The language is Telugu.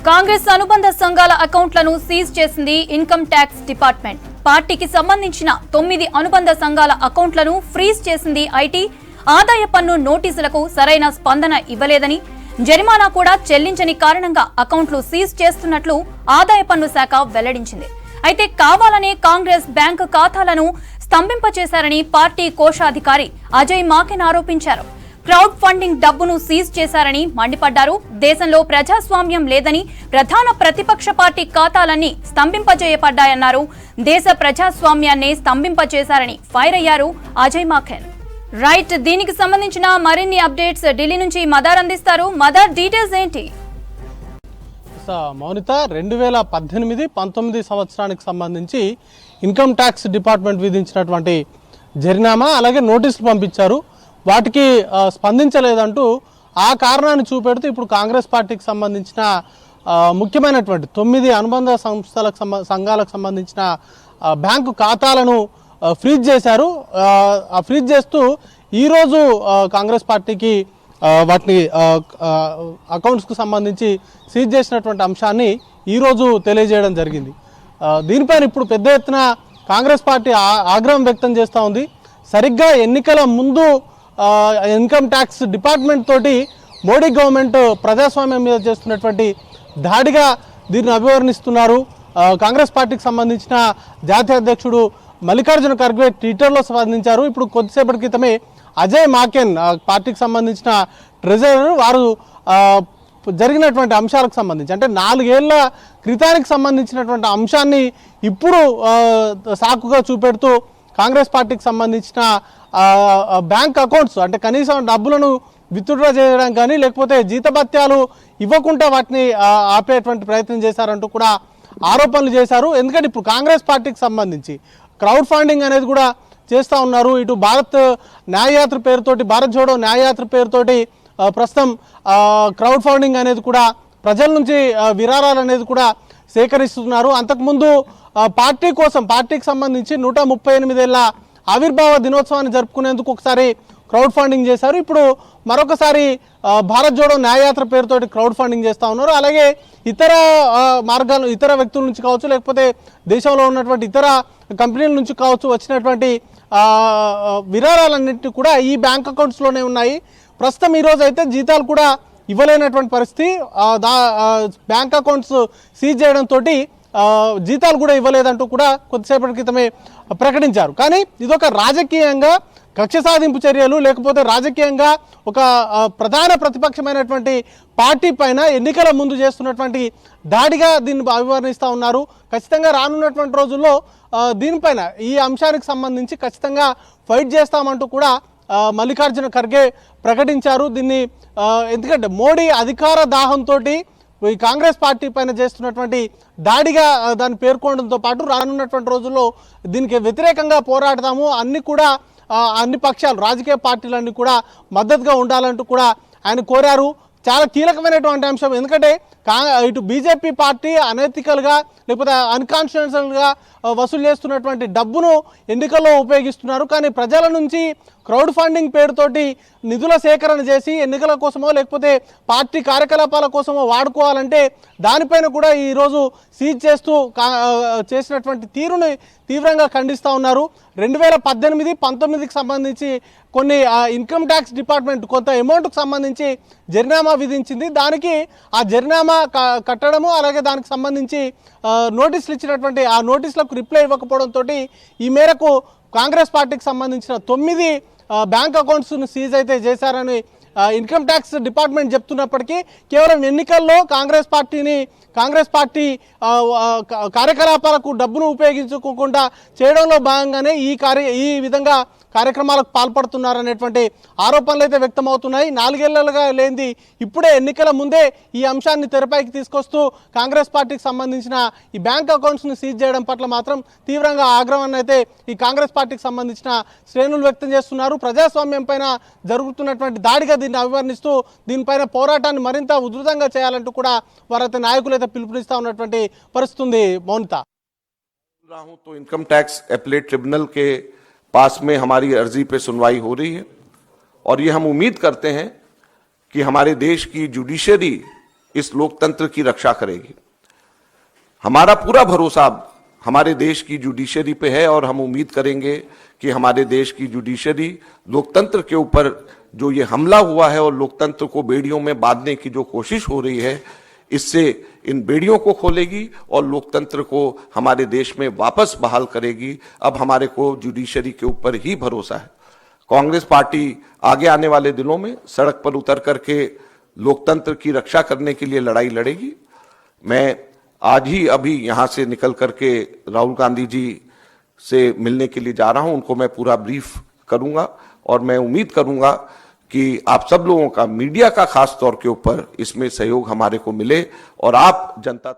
కాంగ్రెస్ అనుబంధ సంఘాల అకౌంట్లను సీజ్ చేసింది ఇన్కమ్ ట్యాక్స్ డిపార్ట్మెంట్. పార్టీకి సంబంధించిన 9 అనుబంధ సంఘాల అకౌంట్లను ఫ్రీజ్ చేసింది ఐటీ. ఆదాయ పన్ను నోటీసులకు సరైన స్పందన ఇవ్వలేదని, జరిమానా కూడా చెల్లించని కారణంగా అకౌంట్లు సీజ్ చేస్తున్నట్లు ఆదాయ పన్ను శాఖ వెల్లడించింది. అయితే కావాలనే కాంగ్రెస్ బ్యాంకు ఖాతాలను స్తంభింపచేశారని పార్టీ కోశాధికారి అజయ్ మాకెన్ ఆరోపించారు. క్రౌడ్ ఫండింగ్ డబ్బును సీజ్ చేశారని మండిపడ్డారు. దేశంలో ప్రజాస్వామ్యం లేదని, ప్రధాన ప్రతిపక్ష పార్టీ ఖాతాలన్నీ స్తంభింపజేయబడ్డాయన్నారు. దేశ ప్రజాస్వామ్యాన్ని స్తంభింపచేశారని ఫైర్ అయ్యారు అజయ్ మాకెన్. రైట్, దీనికి సంబంధించిన మరిన్ని అప్డేట్స్ ఢిల్లీ నుంచి మదార్ అందిస్తారు. మదార్, డీటెయిల్స్ ఏంటి? మౌనిత, 2018-19 సంవత్సరానికి సంబంధించి ఇన్కమ్ ట్యాక్స్ డిపార్ట్మెంట్ విధించినటువంటి జరిమానా అలాగే నోటీసులు పంపించారు. వాటికి స్పందించలేదంటూ ఆ కారణాన్ని చూపెడుతూ ఇప్పుడు కాంగ్రెస్ పార్టీకి సంబంధించిన ముఖ్యమైనటువంటి 9 అనుబంధ సంఘాలకు సంబంధించిన బ్యాంకు ఖాతాలను ఫ్రీజ్ చేశారు. ఫ్రీజ్ చేస్తూ ఈరోజు కాంగ్రెస్ పార్టీకి వాటిని అకౌంట్స్కు సంబంధించి సీజ్ చేసినటువంటి అంశాన్ని ఈరోజు తెలియజేయడం జరిగింది. దీనిపైన ఇప్పుడు పెద్ద ఎత్తున కాంగ్రెస్ పార్టీ ఆగ్రహం వ్యక్తం చేస్తూ ఉంది. సరిగ్గా ఎన్నికల ముందు ఇన్కమ్ ట్యాక్స్ డిపార్ట్మెంట్ తోటి మోడీ గవర్నమెంట్ ప్రజాస్వామ్యం మీద చేస్తున్నటువంటి దాడిగా దీన్ని అభివర్ణిస్తున్నారు. కాంగ్రెస్ పార్టీకి సంబంధించిన జాతీయ అధ్యక్షుడు మల్లికార్జున ఖర్గే ట్విట్టర్లో స్పందించారు. ఇప్పుడు కొద్దిసేపటి క్రితమే అజయ్ మాకెన్ పార్టీకి సంబంధించిన ట్రెజరర్ వారు జరిగినటువంటి అంశాలకు సంబంధించి, అంటే 4 ఏళ్ల క్రితానికి సంబంధించినటువంటి అంశాన్ని ఇప్పుడు సాకుగా చూపెడుతూ కాంగ్రెస్ పార్టీకి సంబంధించిన బ్యాంక్ అకౌంట్స్, అంటే కనీసం డబ్బులను విత్డ్రా చేయడం కానీ లేకపోతే జీతభత్యాలు ఇవ్వకుండా వాటిని ఆపేటువంటి ప్రయత్నం చేశారంటూ కూడా ఆరోపణలు చేశారు. ఎందుకంటే ఇప్పుడు కాంగ్రెస్ పార్టీకి సంబంధించి క్రౌడ్ ఫండింగ్ అనేది కూడా చేస్తూ ఉన్నారు. ఇటు భారత్ న్యాయయాత్ర పేరుతోటి, భారత్ జోడో న్యాయయాత్ర పేరుతోటి ప్రస్తుతం క్రౌడ్ ఫండింగ్ అనేది కూడా ప్రజల నుంచి విరాళాలు అనేది కూడా సేకరిస్తున్నారు. అంతకుముందు పార్టీ కోసం, పార్టీకి సంబంధించి 138 ఏళ్ల ఆవిర్భావ దినోత్సవాన్ని జరుపుకునేందుకు ఒకసారి క్రౌడ్ ఫండింగ్ చేశారు. ఇప్పుడు మరొకసారి భారత్ జోడో న్యాయయాత్ర పేరుతోటి క్రౌడ్ ఫండింగ్ చేస్తూ ఉన్నారు. అలాగే ఇతర మార్గాలు, ఇతర వ్యక్తుల నుంచి కావచ్చు లేకపోతే దేశంలో ఉన్నటువంటి ఇతర కంపెనీల నుంచి కావచ్చు వచ్చినటువంటి విరాళాలన్నింటినీ కూడా ఈ బ్యాంక్ అకౌంట్స్లోనే ఉన్నాయి. ప్రస్తుతం ఈరోజు అయితే జీతాలు కూడా ఇవ్వలేనటువంటి పరిస్థితి. బ్యాంక్ అకౌంట్స్ సీజ్ చేయడంతో జీతాలు కూడా ఇవ్వలేదంటూ కూడా కొద్దిసేపటి క్రితమే ప్రకటించారు. కానీ ఇదొక రాజకీయంగా కక్ష సాధింపు చర్యలు, లేకపోతే రాజకీయంగా ఒక ప్రధాన ప్రతిపక్షమైనటువంటి పార్టీ పైన ఎన్నికల ముందు చేస్తున్నటువంటి దాడిగా దీన్ని అభివర్ణిస్తూ ఉన్నారు. ఖచ్చితంగా రానున్నటువంటి రోజుల్లో దీనిపైన, ఈ అంశానికి సంబంధించి ఖచ్చితంగా ఫైట్ చేస్తామంటూ కూడా మల్లికార్జున ఖర్గే ప్రకటించారు. దీన్ని ఎందుకంటే మోడీ అధికార దాహంతో ఈ కాంగ్రెస్ పార్టీ పైన చేస్తున్నటువంటి దాడిగా దాన్ని పేర్కొనడంతో పాటు రానున్నటువంటి రోజుల్లో దీనికి వ్యతిరేకంగా పోరాడతాము, అన్ని పక్షాలు, రాజకీయ పార్టీలన్నీ కూడా మద్దతుగా ఉండాలంటూ కూడా ఆయన కోరారు. చాలా కీలకమైనటువంటి అంశం. ఎందుకంటే ఇటు బీజేపీ పార్టీ అనైతికల్గా లేకపోతే అన్కాన్స్టిట్యూషనల్గా వసూలు చేస్తున్నటువంటి డబ్బును ఎన్నికల్లో ఉపయోగిస్తున్నారు. కానీ ప్రజల నుంచి క్రౌడ్ ఫండింగ్ పేరుతోటి నిధుల సేకరణ చేసి ఎన్నికల కోసమో లేకపోతే పార్టీ కార్యకలాపాల కోసమో వాడుకోవాలంటే దానిపైన కూడా ఈరోజు సీజ్ చేస్తూ చేసినటువంటి తీరుని తీవ్రంగా ఖండిస్తూ ఉన్నారు. 2018-19కి సంబంధించి కొన్ని ఇన్కమ్ ట్యాక్స్ డిపార్ట్మెంట్ కొంత అమౌంట్కి సంబంధించి జరిమానా విధించింది. దానికి ఆ జరిమానా కట్టడము అలాగే దానికి సంబంధించి నోటీసులు ఇచ్చినటువంటి ఆ నోటీసులకు రిప్లై ఇవ్వకపోవడంతో ఈ మేరకు కాంగ్రెస్ పార్టీకి సంబంధించిన 9 బ్యాంక్ అకౌంట్స్ను సీజ్ అయితే చేశారని ఇన్కమ్ ట్యాక్స్ డిపార్ట్మెంట్ చెప్తున్నప్పటికీ కేవలం ఎన్నికల్లో కాంగ్రెస్ పార్టీ కార్యకలాపాలకు డబ్బును ఉపయోగించుకోకుండా చేయడంలో భాగంగానే ఈ విధంగా కార్యక్రమాలకు పాల్పడుతున్నారనేటువంటి ఆరోపణలు అయితే వ్యక్తమవుతున్నాయి. 4 ఏళ్లుగా లేనిది ఇప్పుడే ఎన్నికల ముందే ఈ అంశాన్ని తెరపైకి తీసుకొస్తూ కాంగ్రెస్ పార్టీకి సంబంధించిన ఈ బ్యాంక్ అకౌంట్స్ని సీజ్ చేయడం పట్ల మాత్రం తీవ్రంగా ఆగ్రహాన్ని అయితే ఈ కాంగ్రెస్ పార్టీకి సంబంధించిన శ్రేణులు వ్యక్తం చేస్తున్నారు. ప్రజాస్వామ్యం పైన జరుగుతున్నటువంటి దాడిగా దీన్ని అభివర్ణిస్తూ దీనిపైన పోరాటాన్ని మరింత ఉధృతంగా చేయాలంటూ కూడా వారైతే నాయకులు అయితే పిలుపునిస్తా ఉన్నటువంటి పరిస్థితి ఉంది. మౌనిత, तो इनकम टैक्स एपलेट ट्रिब्यूनल के पास में हमारी अर्जी पे सुनवाई हो रही है और ये हम उम्मीद करते हैं कि हमारे देश की जुडिशरी इस लोकतंत्र की रक्षा करेगी। हमारा पूरा भरोसा हमारे देश की जुडिशरी पे है और हम उम्मीद करेंगे कि हमारे देश की जुडिशरी लोकतंत्र के ऊपर जो ये हमला हुआ है और लोकतंत्र को बेड़ियों में बांधने की जो कोशिश हो रही है, इससे इन बेड़ियों को खोलेगी और लोकतंत्र को हमारे देश में वापस बहाल करेगी। अब हमारे को जुडिशरी के ऊपर ही भरोसा है। कांग्रेस पार्टी आगे आने वाले दिनों में सड़क पर उतर करके लोकतंत्र की रक्षा करने के लिए लड़ाई लड़ेगी। मैं आज ही अभी यहाँ से निकल करके राहुल गांधी जी से मिलने के लिए जा रहा हूं, उनको मैं पूरा ब्रीफ करूंगा और मैं उम्मीद करूंगा कि आप सब लोगों का, मीडिया का खास तौर के ऊपर इसमें सहयोग हमारे को मिले और आप जनता